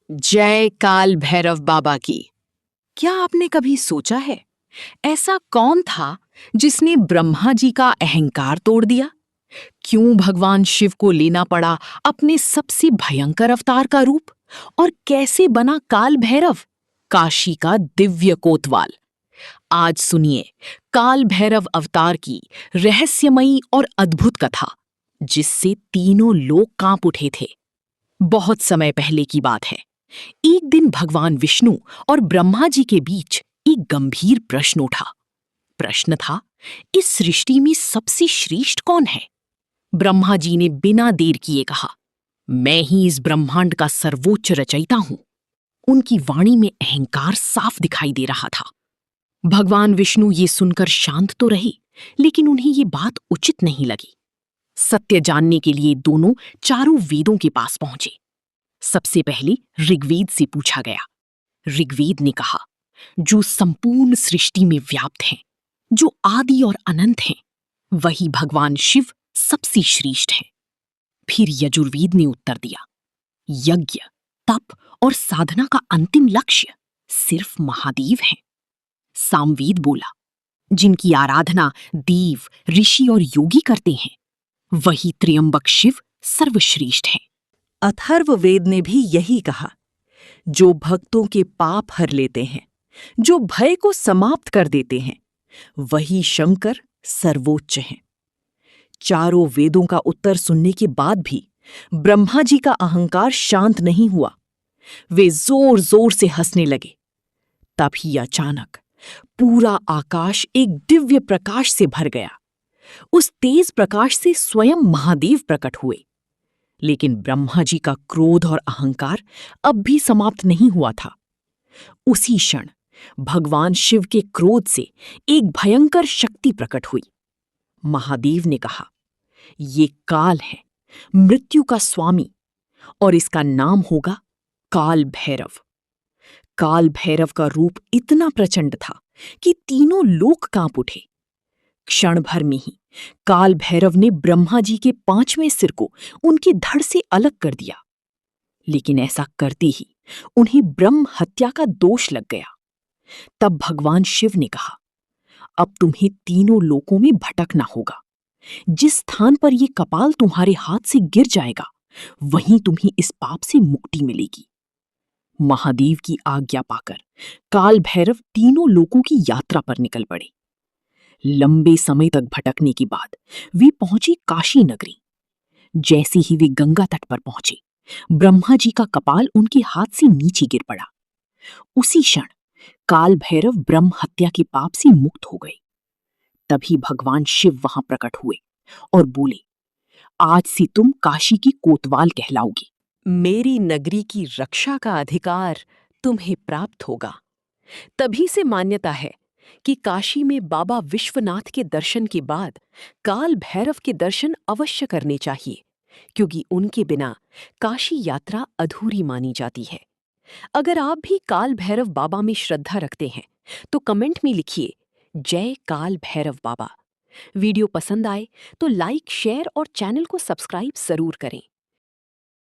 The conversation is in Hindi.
जय काल भैरव बाबा की। क्या आपने कभी सोचा है ऐसा कौन था जिसने ब्रह्मा जी का अहंकार तोड़ दिया? क्यों भगवान शिव को लेना पड़ा अपने सबसे भयंकर अवतार का रूप? और कैसे बना काल भैरव, काशी का दिव्य कोतवाल? आज सुनिए काल भैरव अवतार की रहस्यमयी और अद्भुत कथा, जिससे तीनों लोग कांप उठे थे। बहुत समय पहले की बात है। एक दिन भगवान विष्णु और ब्रह्मा जी के बीच एक गंभीर प्रश्न उठा। प्रश्न था, इस सृष्टि में सबसे श्रेष्ठ कौन है? ब्रह्मा जी ने बिना देर किए कहा, मैं ही इस ब्रह्मांड का सर्वोच्च रचयिता हूं। उनकी वाणी में अहंकार साफ दिखाई दे रहा था। भगवान विष्णु ये सुनकर शांत तो रहे, लेकिन उन्हें ये बात उचित नहीं लगी। सत्य जानने के लिए दोनों चारों वेदों के पास पहुंचे। सबसे पहले ऋग्वेद से पूछा गया। ऋग्वेद ने कहा, जो संपूर्ण सृष्टि में व्याप्त हैं, जो आदि और अनंत हैं, वही भगवान शिव सबसे श्रेष्ठ हैं। फिर यजुर्वेद ने उत्तर दिया, यज्ञ, तप और साधना का अंतिम लक्ष्य सिर्फ महादेव हैं। सामवेद बोला, जिनकी आराधना देव, ऋषि और योगी करते हैं, वही त्र्यंबक शिव सर्वश्रेष्ठ हैं। अथर्ववेद ने भी यही कहा, जो भक्तों के पाप हर लेते हैं, जो भय को समाप्त कर देते हैं, वही शंकर सर्वोच्च हैं। चारों वेदों का उत्तर सुनने के बाद भी ब्रह्मा जी का अहंकार शांत नहीं हुआ। वे जोर जोर से हंसने लगे। तभी अचानक पूरा आकाश एक दिव्य प्रकाश से भर गया। उस तेज प्रकाश से स्वयं महादेव प्रकट हुए। लेकिन ब्रह्मा जी का क्रोध और अहंकार अब भी समाप्त नहीं हुआ था। उसी क्षण भगवान शिव के क्रोध से एक भयंकर शक्ति प्रकट हुई। महादेव ने कहा, ये काल है, मृत्यु का स्वामी, और इसका नाम होगा काल भैरव। काल भैरव का रूप इतना प्रचंड था कि तीनों लोग कांप उठे। क्षण भर में ही काल भैरव ने ब्रह्मा जी के 5वें सिर को उनकी धड़ से अलग कर दिया। लेकिन ऐसा करते ही उन्हें ब्रह्म हत्या का दोष लग गया। तब भगवान शिव ने कहा, अब तुम्हें तीनों लोकों में भटकना होगा। जिस स्थान पर यह कपाल तुम्हारे हाथ से गिर जाएगा, वहीं तुम्हें इस पाप से मुक्ति मिलेगी। महादेव की आज्ञा पाकर काल भैरव तीनों लोकों की यात्रा पर निकल पड़े। लंबे समय तक भटकने के बाद वे पहुंचे काशी नगरी। जैसे ही वे गंगा तट पर पहुंचे, ब्रह्मा जी का कपाल उनके हाथ से नीचे गिर पड़ा। उसी क्षण काल भैरव ब्रह्म हत्या के पाप से मुक्त हो गए। तभी भगवान शिव वहां प्रकट हुए और बोले, आज से तुम काशी की कोतवाल कहलाओगे। मेरी नगरी की रक्षा का अधिकार तुम्हें प्राप्त होगा। तभी से मान्यता है कि काशी में बाबा विश्वनाथ के दर्शन के बाद काल भैरव के दर्शन अवश्य करने चाहिए, क्योंकि उनके बिना काशी यात्रा अधूरी मानी जाती है। अगर आप भी काल भैरव बाबा में श्रद्धा रखते हैं तो कमेंट में लिखिए, जय काल भैरव बाबा। वीडियो पसंद आए तो लाइक, शेयर और चैनल को सब्सक्राइब जरूर करें।